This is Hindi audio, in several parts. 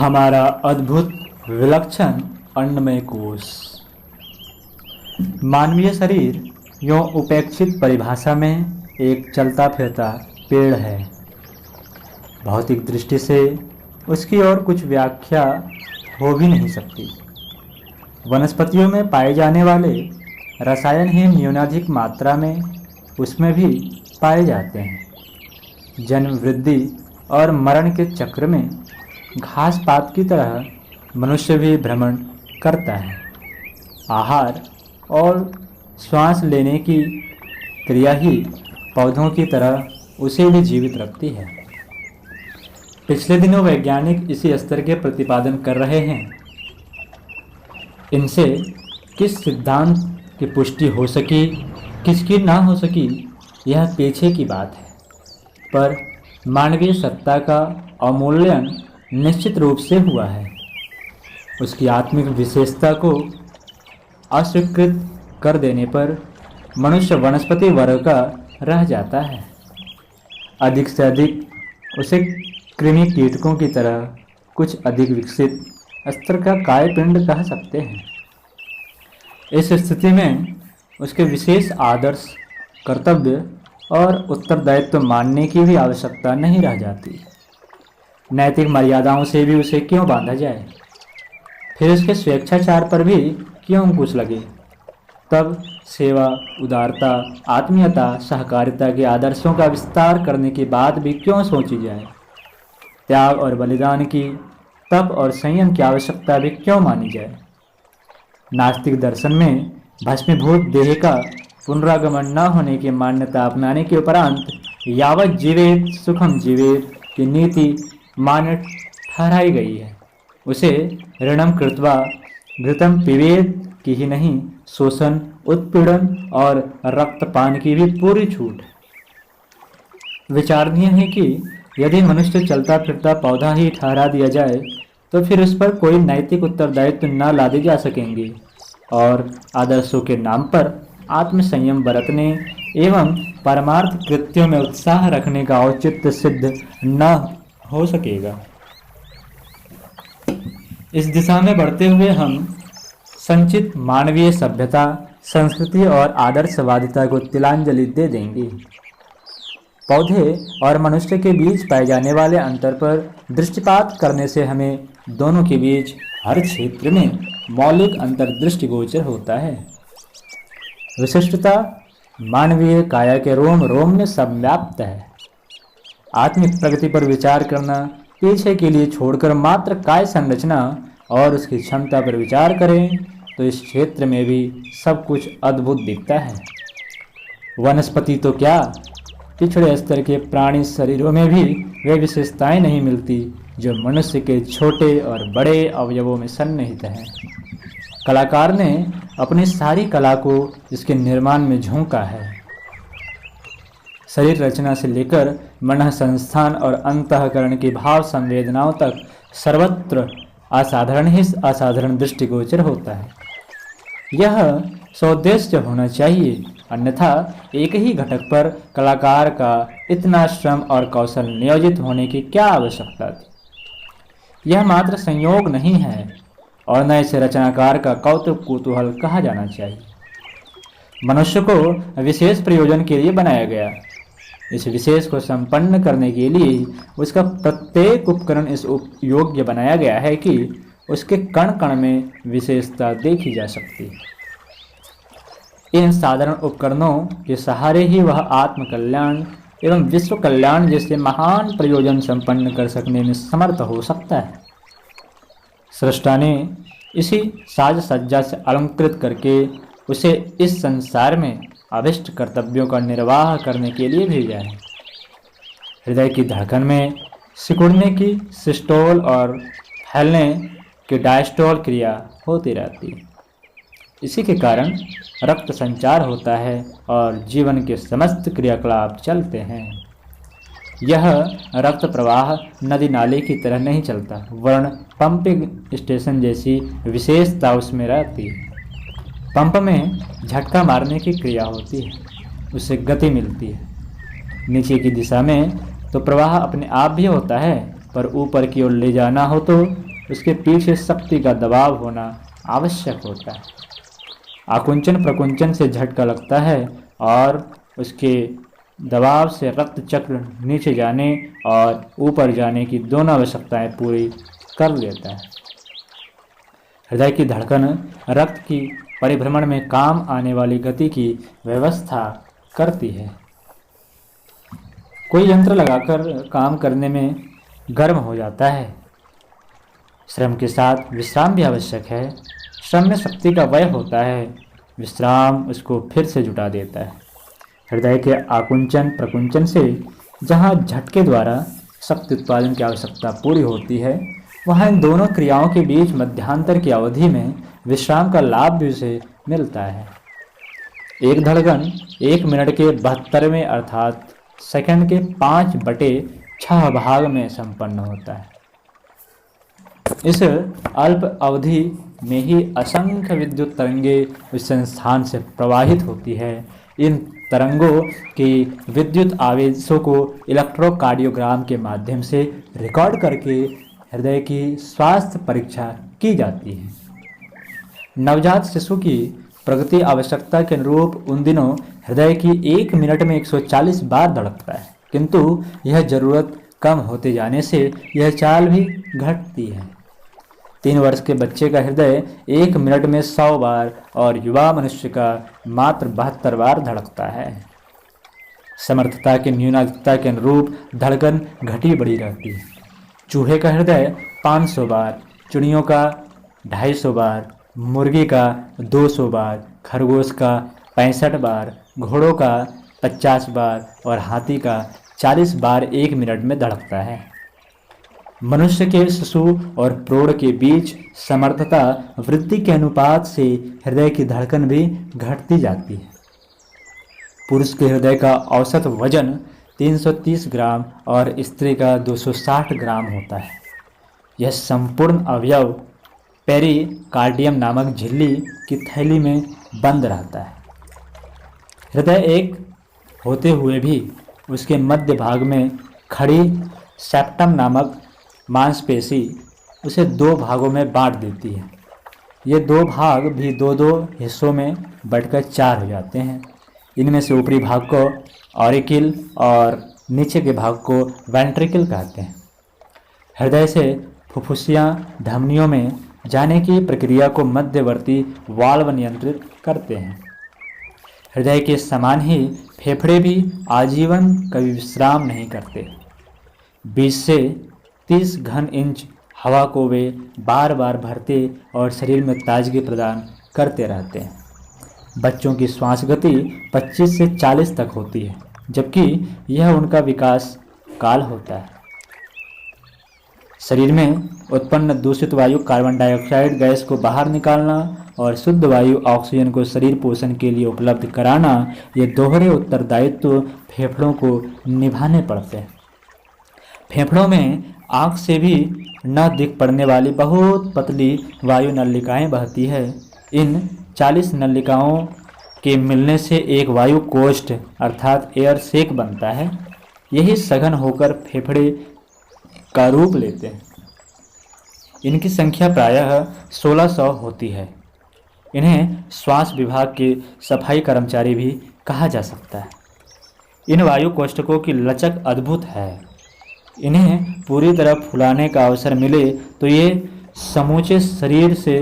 हमारा अद्भुत विलक्षण अन्नमय कोश। मानवीय शरीर यूं उपेक्षित परिभाषा में एक चलता फिरता पेड़ है। भौतिक दृष्टि से उसकी और कुछ व्याख्या हो भी नहीं सकती। वनस्पतियों में पाए जाने वाले रसायन ही न्यूनाधिक मात्रा में उसमें भी पाए जाते हैं। जन्म, वृद्धि और मरण के चक्र में घास पात की तरह मनुष्य भी भ्रमण करता है। आहार और श्वास लेने की क्रिया ही पौधों की तरह उसे भी जीवित रखती है। पिछले दिनों वैज्ञानिक इसी स्तर के प्रतिपादन कर रहे हैं। इनसे किस सिद्धांत की पुष्टि हो सकी, किसकी ना हो सकी, यह पीछे की बात है, पर मानवीय सत्ता का अवमूल्यन निश्चित रूप से हुआ है। उसकी आत्मिक विशेषता को अस्वीकृत कर देने पर मनुष्य वनस्पति वर्ग का रह जाता है। अधिक से अधिक उसे कृमि कीटकों की तरह कुछ अधिक विकसित स्तर का कायपिंड कह सकते हैं। इस स्थिति में उसके विशेष आदर्श, कर्तव्य और उत्तरदायित्व मानने की भी आवश्यकता नहीं रह जाती। नैतिक मर्यादाओं से भी उसे क्यों बांधा जाए, फिर उसके स्वेच्छाचार पर भी क्यों अंकुश लगे। तब सेवा, उदारता, आत्मीयता, सहकारिता के आदर्शों का विस्तार करने की बात भी क्यों सोची जाए। त्याग और बलिदान की, तप और संयम की आवश्यकता भी क्यों मानी जाए। नास्तिक दर्शन में भस्मीभूत देह का पुनरागमन न होने की मान्यता अपनाने के उपरांत यावत जीवेत सुखम जीवेत की नीति मान्य ठहराई गई है। उसे ऋणम कृत्वा घृतम पिबेत की ही नहीं, शोषण, उत्पीड़न और रक्तपान की भी पूरी छूट है। विचारणीय है कि यदि मनुष्य चलता फिरता पौधा ही ठहरा दिया जाए तो फिर उस पर कोई नैतिक उत्तरदायित्व न लादे जा सकेंगे और आदर्शों के नाम पर आत्मसंयम बरतने एवं परमार्थ कृत्यों में उत्साह रखने का औचित्य सिद्ध न हो सकेगा। इस दिशा में बढ़ते हुए हम संचित मानवीय सभ्यता, संस्कृति और आदर्शवादिता को तिलांजलि दे देंगे। पौधे और मनुष्य के बीच पाए जाने वाले अंतर पर दृष्टिपात करने से हमें दोनों के बीच हर क्षेत्र में मौलिक अंतर दृष्टिगोचर होता है। विशिष्टता मानवीय काया के रोम रोम में संव्याप्त है। आत्मिक प्रगति पर विचार करना पीछे के लिए छोड़कर मात्र काय संरचना और उसकी क्षमता पर विचार करें तो इस क्षेत्र में भी सब कुछ अद्भुत दिखता है। वनस्पति तो क्या, पिछड़े स्तर के प्राणी शरीरों में भी वे विशेषताएं नहीं मिलती जो मनुष्य के छोटे और बड़े अवयवों में सन्निहित हैं। कलाकार ने अपनी सारी कला को इसके निर्माण में झोंका है। शरीर रचना से लेकर मन संस्थान और अंतःकरण की भाव संवेदनाओं तक सर्वत्र असाधारण ही असाधारण दृष्टिगोचर होता है। यह सौदेश्य होना चाहिए, अन्यथा एक ही घटक पर कलाकार का इतना श्रम और कौशल नियोजित होने की क्या आवश्यकता थी। यह मात्र संयोग नहीं है और न इसे रचनाकार का कौतुक कुतूहल कहा जाना चाहिए। मनुष्य को विशेष प्रयोजन के लिए बनाया गया। इस विशेष को संपन्न करने के लिए उसका प्रत्येक उपकरण इस योग्य बनाया गया है कि उसके कण कण में विशेषता देखी जा सकती है। इन साधारण उपकरणों के सहारे ही वह आत्म कल्याण एवं विश्व कल्याण जैसे महान प्रयोजन संपन्न कर सकने में समर्थ हो सकता है। सृष्टा ने इसी साज सज्जा से अलंकृत करके उसे इस संसार में अभिष्ट कर्तव्यों का निर्वाह करने के लिए भेजा है। हृदय की धड़कन में सिकुड़ने की सिस्टोल और फैलने की डायस्टोल क्रिया होती रहती है। इसी के कारण रक्त संचार होता है और जीवन के समस्त क्रियाकलाप चलते हैं। यह रक्त प्रवाह नदी नाले की तरह नहीं चलता, वरन पंपिंग स्टेशन जैसी विशेषता उसमें रहती है। पंप में झटका मारने की क्रिया होती है, उससे गति मिलती है। नीचे की दिशा में तो प्रवाह अपने आप भी होता है, पर ऊपर की ओर ले जाना हो तो उसके पीछे शक्ति का दबाव होना आवश्यक होता है। आकुंचन प्रकुंचन से झटका लगता है और उसके दबाव से रक्त चक्र नीचे जाने और ऊपर जाने की दोनों आवश्यकताएं पूरी कर लेता है। हृदय की धड़कन रक्त की परिभ्रमण में काम आने वाली गति की व्यवस्था करती है। कोई यंत्र लगाकर काम करने में गर्म हो जाता है। श्रम के साथ विश्राम भी आवश्यक है। श्रम में शक्ति का व्यय होता है, विश्राम उसको फिर से जुटा देता है। हृदय के आकुंचन प्रकुंचन से जहाँ झटके द्वारा शक्ति उत्पादन की आवश्यकता पूरी होती है, वहाँ इन दोनों क्रियाओं के बीच मध्यांतर की अवधि में विश्राम का लाभ भी उसे मिलता है। एक धड़कन 1 मिनट के 72वें अर्थात सेकंड के 5/6 भाग में संपन्न होता है। इस अल्प अवधि में ही असंख्य विद्युत तरंगे उस संस्थान से प्रवाहित होती है। इन तरंगों के विद्युत आवेशों को इलेक्ट्रोकार्डियोग्राम के माध्यम से रिकॉर्ड करके हृदय की स्वास्थ्य परीक्षा की जाती है। नवजात शिशु की प्रगति आवश्यकता के अनुरूप उन दिनों हृदय की 1 मिनट में 140 बार धड़कता है, किंतु यह जरूरत कम होते जाने से यह चाल भी घटती है। 3 वर्ष के बच्चे का हृदय 1 मिनट में 100 बार और युवा मनुष्य का मात्र 72 बार धड़कता है। समर्थता की न्यूनता के अनुरूप धड़कन घटी बढ़ी रहती है। चूहे का हृदय 500 बार, चिड़ियों का 250 बार, मुर्गी का 200 बार, खरगोश का 65 बार, घोड़ों का 50 बार और हाथी का 40 बार 1 मिनट में धड़कता है। मनुष्य के शिशु और प्रौढ़ के बीच समर्थता वृद्धि के अनुपात से हृदय की धड़कन भी घटती जाती है। पुरुष के हृदय का औसत वजन 330 ग्राम और स्त्री का 260 ग्राम होता है। यह संपूर्ण अवयव पेरिकार्डियम नामक झिल्ली की थैली में बंद रहता है। हृदय एक होते हुए भी उसके मध्य भाग में खड़ी सेप्टम नामक मांसपेशी उसे 2 भागों में बांट देती है। ये 2 भाग भी 2-2 हिस्सों में बंटकर 4 हो जाते हैं। इनमें से ऊपरी भाग को ऑरिकिल और नीचे के भाग को वेंट्रिकल कहते हैं। हृदय से फुफ्फुसियाँ धमनियों में जाने की प्रक्रिया को मध्यवर्ती वाल्व नियंत्रित करते हैं। हृदय के समान ही फेफड़े भी आजीवन कभी विश्राम नहीं करते। 20 से 30 घन इंच हवा को वे बार बार भरते और शरीर में ताजगी प्रदान करते रहते हैं। बच्चों की श्वास गति 25 से 40 तक होती है, जबकि यह उनका विकास काल होता है। शरीर में उत्पन्न दूषित वायु कार्बन डाइऑक्साइड गैस को बाहर निकालना और शुद्ध वायु ऑक्सीजन को शरीर पोषण के लिए उपलब्ध कराना, ये दोहरे उत्तरदायित्व फेफड़ों को निभाने पड़ते हैं। फेफड़ों में आँख से भी न दिख पड़ने वाली बहुत पतली वायु नलिकाएं बहती है। इन 40 नलिकाओं के मिलने से एक वायु कोष्ठ अर्थात एयर सेक बनता है। यही सघन होकर फेफड़े का रूप लेते हैं। इनकी संख्या प्रायः 1600 होती है। इन्हें श्वास विभाग के सफाई कर्मचारी भी कहा जा सकता है। इन वायु कोष्ठकों की लचक अद्भुत है। इन्हें पूरी तरह फुलाने का अवसर मिले तो ये समूचे शरीर से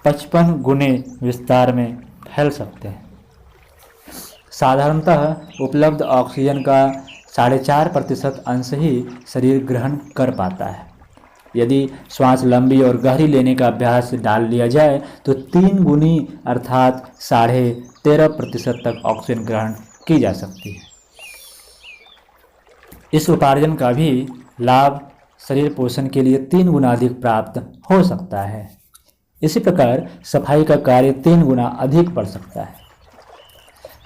55 गुने विस्तार में फैल सकते हैं। साधारणतः उपलब्ध ऑक्सीजन का 4.5% अंश ही शरीर ग्रहण कर पाता है। यदि श्वास लंबी और गहरी लेने का अभ्यास डाल लिया जाए तो 3 गुनी अर्थात 13.5% तक ऑक्सीजन ग्रहण की जा सकती है। इस उपार्जन का भी लाभ शरीर पोषण के लिए 3 गुना अधिक प्राप्त हो सकता है। इसी प्रकार सफाई का कार्य 3 गुना अधिक बढ़ सकता है।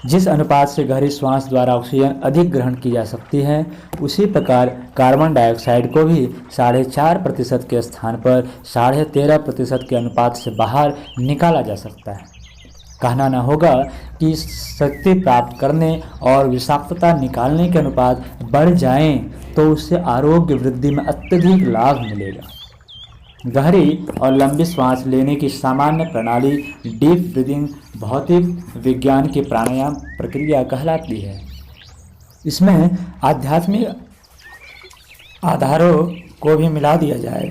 जिस अनुपात से गहरी श्वास द्वारा ऑक्सीजन अधिक ग्रहण की जा सकती है, उसी प्रकार कार्बन डाइऑक्साइड को भी 4.5% के स्थान पर 13.5% के अनुपात से बाहर निकाला जा सकता है। कहना न होगा कि शक्ति प्राप्त करने और विषाक्तता निकालने के अनुपात बढ़ जाएं तो उससे आरोग्य वृद्धि में अत्यधिक लाभ मिलेगा। गहरी और लंबी सांस लेने की सामान्य प्रणाली डीप ब्रीदिंग भौतिक विज्ञान की प्राणायाम प्रक्रिया कहलाती है। इसमें आध्यात्मिक आधारों को भी मिला दिया जाए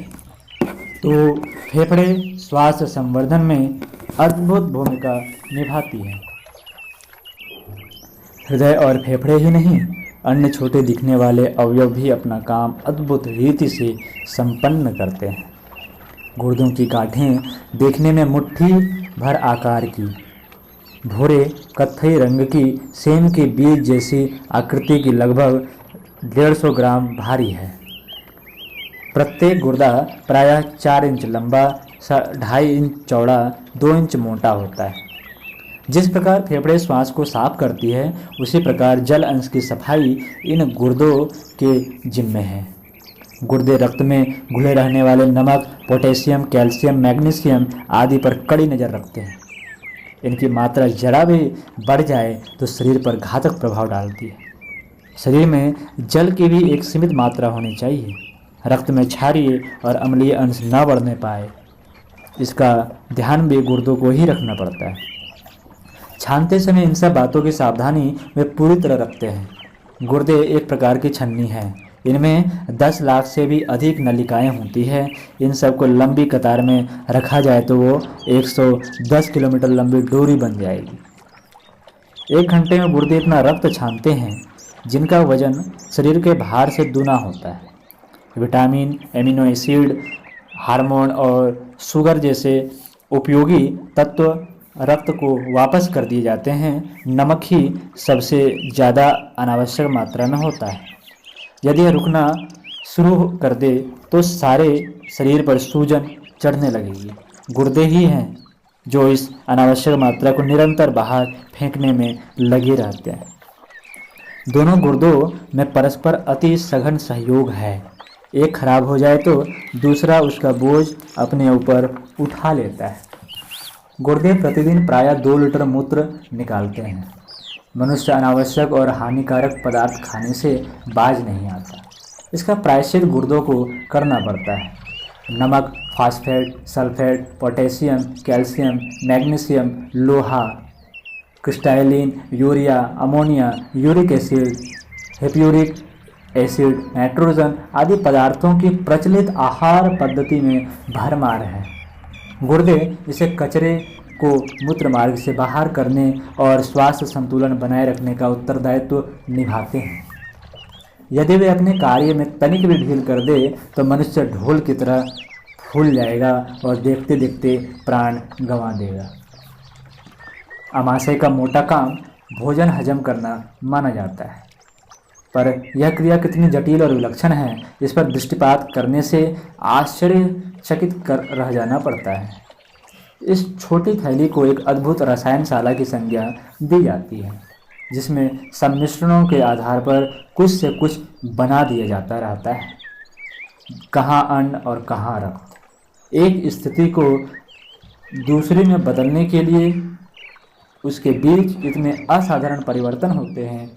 तो फेफड़े श्वास संवर्धन में अद्भुत भूमिका निभाती है। हृदय और फेफड़े ही नहीं, अन्य छोटे दिखने वाले अवयव भी अपना काम अद्भुत रीति से संपन्न करते हैं। गुर्दों की गांठें देखने में मुट्ठी भर आकार की, भूरे कत्थई रंग की सेम के बीज जैसी आकृति की, लगभग 150 ग्राम भारी है। प्रत्येक गुर्दा प्रायः 4 इंच लंबा, 2.5 इंच चौड़ा, 2 इंच मोटा होता है। जिस प्रकार फेफड़े श्वास को साफ करती है, उसी प्रकार जल अंश की सफाई इन गुर्दों के जिम्मे है। गुर्दे रक्त में घुले रहने वाले नमक, पोटेशियम, कैल्शियम, मैग्नीशियम आदि पर कड़ी नज़र रखते हैं। इनकी मात्रा जरा भी बढ़ जाए तो शरीर पर घातक प्रभाव डालती है। शरीर में जल की भी एक सीमित मात्रा होनी चाहिए। रक्त में क्षारीय और अम्लीय अंश न बढ़ने पाए, इसका ध्यान भी गुर्दों को ही रखना पड़ता है। छानते समय इन सब बातों की सावधानी वे पूरी तरह रखते हैं। गुर्दे एक प्रकार की छन्नी है। इनमें 10 लाख से भी अधिक नलिकाएं होती हैं। इन सबको लंबी कतार में रखा जाए तो वो 110 किलोमीटर लंबी डोरी बन जाएगी। 1 घंटे में गुर्दे इतना रक्त छानते हैं जिनका वजन शरीर के भार से दुना होता है। विटामिन, एमिनो एसिड, हार्मोन और शुगर जैसे उपयोगी तत्व रक्त को वापस कर दिए जाते हैं। नमक ही सबसे ज़्यादा अनावश्यक मात्रा में होता है। यदि यह रुकना शुरू कर दे तो सारे शरीर पर सूजन चढ़ने लगेगी। गुर्दे ही हैं जो इस अनावश्यक मात्रा को निरंतर बाहर फेंकने में लगे रहते हैं। दोनों गुर्दों में परस्पर अति सघन सहयोग है। एक खराब हो जाए तो दूसरा उसका बोझ अपने ऊपर उठा लेता है। गुर्दे प्रतिदिन प्रायः 2 लीटर मूत्र निकालते हैं। मनुष्य अनावश्यक और हानिकारक पदार्थ खाने से बाज नहीं आता। इसका प्रायश्चित गुर्दों को करना पड़ता है। नमक, phosphate, sulphate, potassium, calcium, magnesium, लोहा, crystalline, urea, ammonia, uric acid, hippuric acid, nitrogen आदि पदार्थों की प्रचलित आहार पद्धति में भरमार है। गुर्दे इसे कचरे को मूत्र मार्ग से बाहर करने और स्वास्थ्य संतुलन बनाए रखने का उत्तरदायित्व निभाते हैं। यदि वे अपने कार्य में तनिक भी ढील कर दे तो मनुष्य ढोल की तरह फूल जाएगा और देखते देखते प्राण गंवा देगा। आमाशय का मोटा काम भोजन हजम करना माना जाता है, पर यह क्रिया कितनी जटिल और विलक्षण है, इस पर दृष्टिपात करने से आश्चर्यचकित कर रह जाना पड़ता है। इस छोटी थैली को एक अद्भुत रसायनशाला की संज्ञा दी जाती है, जिसमें सम्मिश्रणों के आधार पर कुछ से कुछ बना दिया जाता रहता है। कहाँ अन्न और कहाँ रक्त। एक स्थिति को दूसरे में बदलने के लिए उसके बीच इतने असाधारण परिवर्तन होते हैं,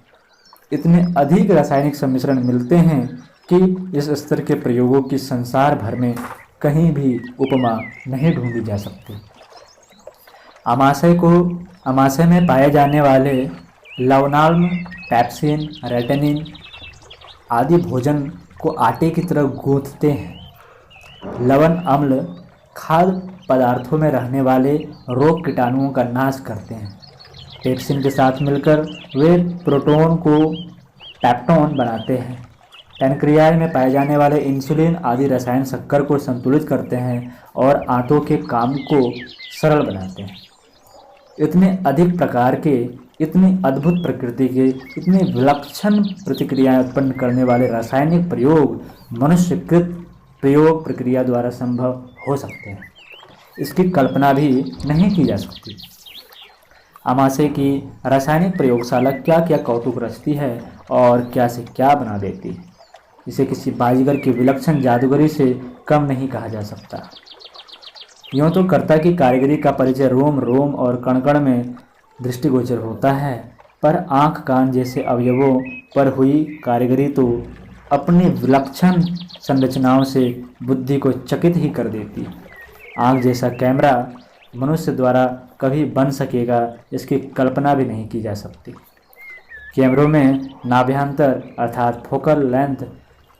इतने अधिक रासायनिक सम्मिश्रण मिलते हैं कि इस स्तर के प्रयोगों की संसार भर में कहीं भी उपमा नहीं ढूंढी जा सकती। आमाशय में पाए जाने वाले लवणाम्ल, पैप्सिन, रेटिनिन आदि भोजन को आटे की तरह गूंथते हैं। लवण अम्ल खाद्य पदार्थों में रहने वाले रोग कीटाणुओं का नाश करते हैं। पेप्सिन के साथ मिलकर वे प्रोटोन को पेप्टोन बनाते हैं। पैनक्रियाज में पाए जाने वाले इंसुलिन आदि रसायन शक्कर को संतुलित करते हैं और आंतों के काम को सरल बनाते हैं। इतने अधिक प्रकार के, इतनी अद्भुत प्रकृति के, इतनी विलक्षण प्रतिक्रियाएं उत्पन्न करने वाले रासायनिक प्रयोग मनुष्यकृत प्रयोग प्रक्रिया द्वारा संभव हो सकते हैं। इसकी कल्पना भी नहीं की जा सकती। आमाशय की रासायनिक प्रयोगशाला क्या क्या कौतुक रचती है और क्या से क्या बना देती है, इसे किसी बाजीगर की विलक्षण जादूगरी से कम नहीं कहा जा सकता। यूँ तो कर्ता की कारीगरी का परिचय रोम रोम और कण कण में दृष्टिगोचर होता है, पर आँख कान जैसे अवयवों पर हुई कारीगरी तो अपनी विलक्षण संरचनाओं से बुद्धि को चकित ही कर देती है। आँख जैसा कैमरा मनुष्य द्वारा कभी बन सकेगा, इसकी कल्पना भी नहीं की जा सकती। कैमरों में नाभ्यंतर अर्थात फोकल लेंथ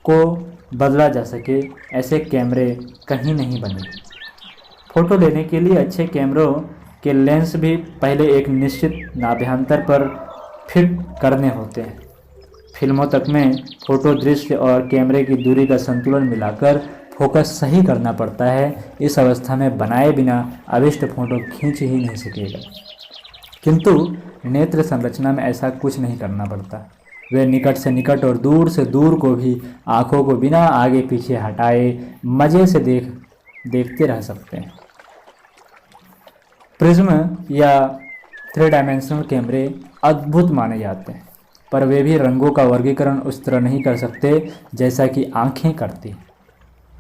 को बदला जा सके, ऐसे कैमरे कहीं नहीं बने। फोटो लेने के लिए अच्छे कैमरों के लेंस भी पहले एक निश्चित नाभ्यंतर पर फिट करने होते हैं। फिल्मों तक में फोटो दृश्य और कैमरे की दूरी का संतुलन मिलाकर फोकस सही करना पड़ता है। इस अवस्था में बनाए बिना अभिष्ट फोटो खींच ही नहीं सकेगा। किंतु नेत्र संरचना में ऐसा कुछ नहीं करना पड़ता। वे निकट से निकट और दूर से दूर को भी आँखों को बिना आगे पीछे हटाए मज़े से देखते रह सकते हैं। प्रिज्म या 3 डायमेंशनल कैमरे अद्भुत माने जाते हैं, पर वे भी रंगों का वर्गीकरण उस तरह नहीं कर सकते जैसा कि आँखें करती।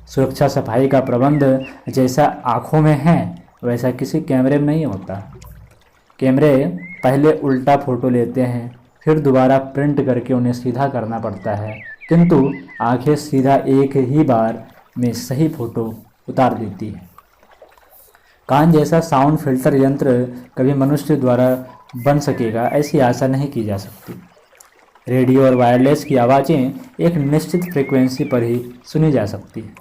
सुरक्षा सफाई का प्रबंध जैसा आँखों में है वैसा किसी कैमरे में नहीं होता। कैमरे पहले उल्टा फोटो लेते हैं, फिर दोबारा प्रिंट करके उन्हें सीधा करना पड़ता है, किंतु आँखें सीधा एक ही बार में सही फोटो उतार देती है। कान जैसा साउंड फिल्टर यंत्र कभी मनुष्य द्वारा बन सकेगा, ऐसी आशा नहीं की जा सकती। रेडियो और वायरलेस की आवाज़ें एक निश्चित फ्रीक्वेंसी पर ही सुनी जा सकती है।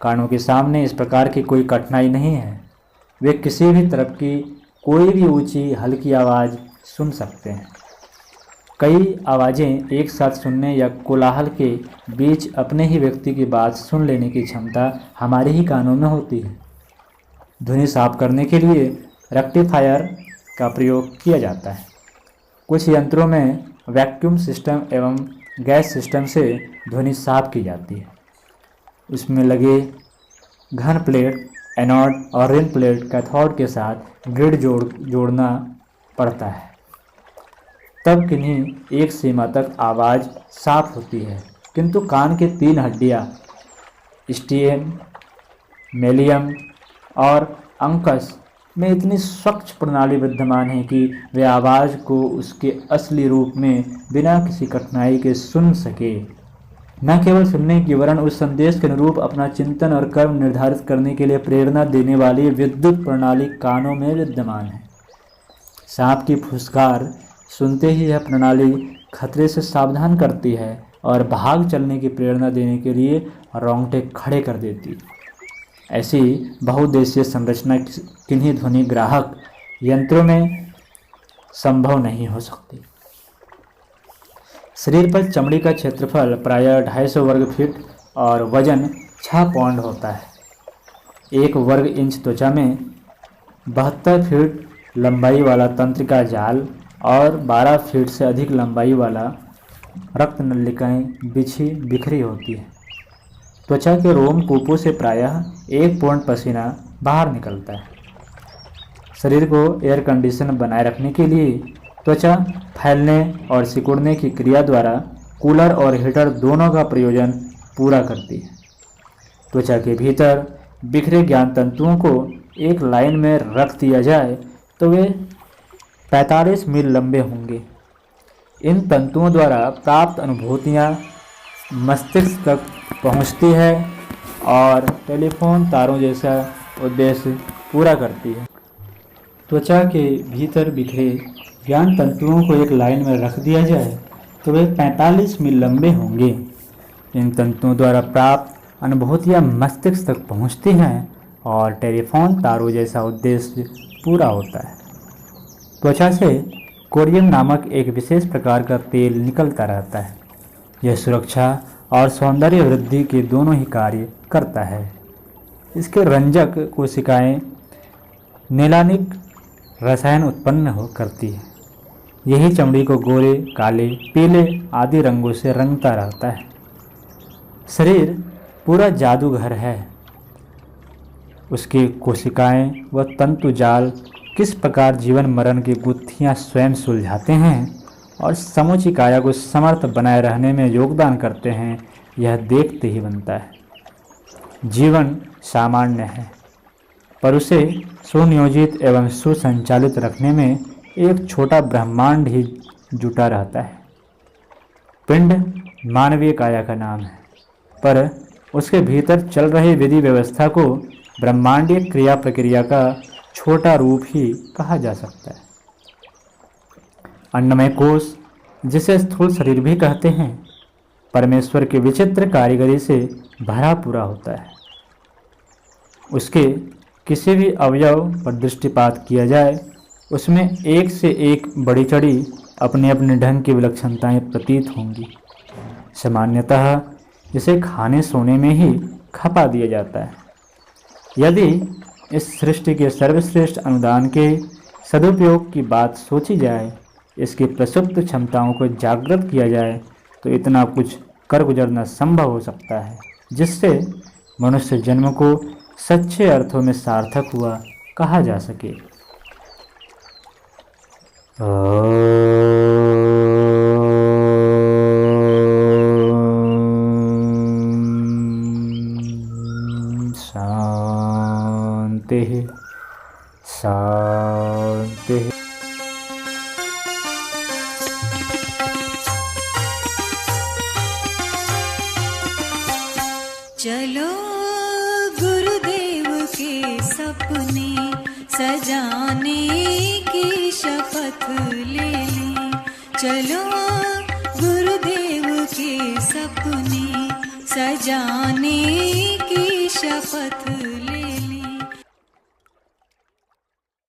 कानों के सामने इस प्रकार की कोई कठिनाई नहीं है। वे किसी भी तरफ की कोई भी ऊंची हल्की आवाज़ सुन सकते हैं। कई आवाज़ें एक साथ सुनने या कोलाहल के बीच अपने ही व्यक्ति की बात सुन लेने की क्षमता हमारे ही कानों में होती है। ध्वनि साफ करने के लिए रेक्टिफायर का प्रयोग किया जाता है। कुछ यंत्रों में वैक्यूम सिस्टम एवं गैस सिस्टम से ध्वनि साफ की जाती है। उसमें लगे घन प्लेट एनोड और रिन प्लेट कैथोड के साथ ग्रिड जोड़ना पड़ता है, तब किन्हीं एक सीमा तक आवाज़ साफ होती है। किंतु कान के 3 हड्डियाँ स्टियम, मेलियम और अंकस में इतनी स्वच्छ प्रणाली विद्यमान है कि वे आवाज़ को उसके असली रूप में बिना किसी कठिनाई के सुन सके। न केवल सुनने की वरन उस संदेश के अनुरूप अपना चिंतन और कर्म निर्धारित करने के लिए प्रेरणा देने वाली विद्युत प्रणाली कानों में विद्यमान है। सांप की फुसकार सुनते ही यह प्रणाली खतरे से सावधान करती है और भाग चलने की प्रेरणा देने के लिए रोंगटे खड़े कर देती है। ऐसी बहुउद्देशीय संरचना किन्हीं ध्वनि ग्राहक यंत्रों में संभव नहीं हो सकती। शरीर पर चमड़ी का क्षेत्रफल प्रायः 250 वर्ग फीट और वजन 6 पाउंड होता है। 1 वर्ग इंच त्वचा में 72 फीट लंबाई वाला तंत्रिका जाल और 12 फीट से अधिक लंबाई वाला रक्त नलिकाएं बिखरी होती है। त्वचा के रोमकूपों से प्रायः 1 पौंड पसीना बाहर निकलता है। शरीर को एयर कंडीशन बनाए रखने के लिए त्वचा फैलने और सिकुड़ने की क्रिया द्वारा कूलर और हीटर दोनों का प्रयोजन पूरा करती है। त्वचा के भीतर बिखरे ज्ञान तंतुओं को एक लाइन में रख दिया जाए तो वे 45 मील लंबे होंगे। इन तंतुओं द्वारा प्राप्त अनुभूतियाँ मस्तिष्क तक पहुँचती है और टेलीफोन तारों जैसा उद्देश्य पूरा करती है। त्वचा के भीतर बिखरे ज्ञान तंतुओं को एक लाइन में रख दिया जाए तो वे 45 मील लंबे होंगे। इन तंतुओं द्वारा प्राप्त अनुभूतियाँ मस्तिष्क तक पहुँचती हैं और टेलीफोन तारों जैसा उद्देश्य पूरा होता है। त्वचा से कोरियम नामक एक विशेष प्रकार का तेल निकलता रहता है। यह सुरक्षा और सौंदर्य वृद्धि के दोनों ही कार्य करता है। इसके रंजक कोशिकाएं नीलानिक रसायन उत्पन्न करती है। यही चमड़ी को गोरे, काले, पीले आदि रंगों से रंगता रहता है। शरीर पूरा जादूघर है। उसके कोशिकाएं व तंतु जाल किस प्रकार जीवन मरण की गुत्थियां स्वयं सुलझाते हैं और समूची काया को समर्थ बनाए रहने में योगदान करते हैं, यह देखते ही बनता है। जीवन सामान्य है, पर उसे सुनियोजित एवं सुसंचालित रखने में एक छोटा ब्रह्मांड ही जुटा रहता है। पिंड मानवीय काया का नाम है, पर उसके भीतर चल रही विधि व्यवस्था को ब्रह्मांडीय क्रिया प्रक्रिया का छोटा रूप ही कहा जा सकता है। अन्नमय कोश, जिसे स्थूल शरीर भी कहते हैं, परमेश्वर की विचित्र कारीगरी से भरा पूरा होता है। उसके किसी भी अवयव पर दृष्टिपात किया जाए, उसमें एक से एक बड़ी चढ़ी अपने अपने ढंग की विलक्षणताएं प्रतीत होंगी। सामान्यतः इसे खाने सोने में ही खपा दिया जाता है। यदि इस सृष्टि के सर्वश्रेष्ठ अनुदान के सदुपयोग की बात सोची जाए, इसकी प्रसुप्त क्षमताओं को जागृत किया जाए, तो इतना कुछ कर गुजरना संभव हो सकता है जिससे मनुष्य जन्म को सच्चे अर्थों में सार्थक हुआ कहा जा सके। शांति शांति। चलो गुरुदेव के सपने सजाने की शपथ ले लें। चलो गुरुदेव के सपने सजाने की शपथ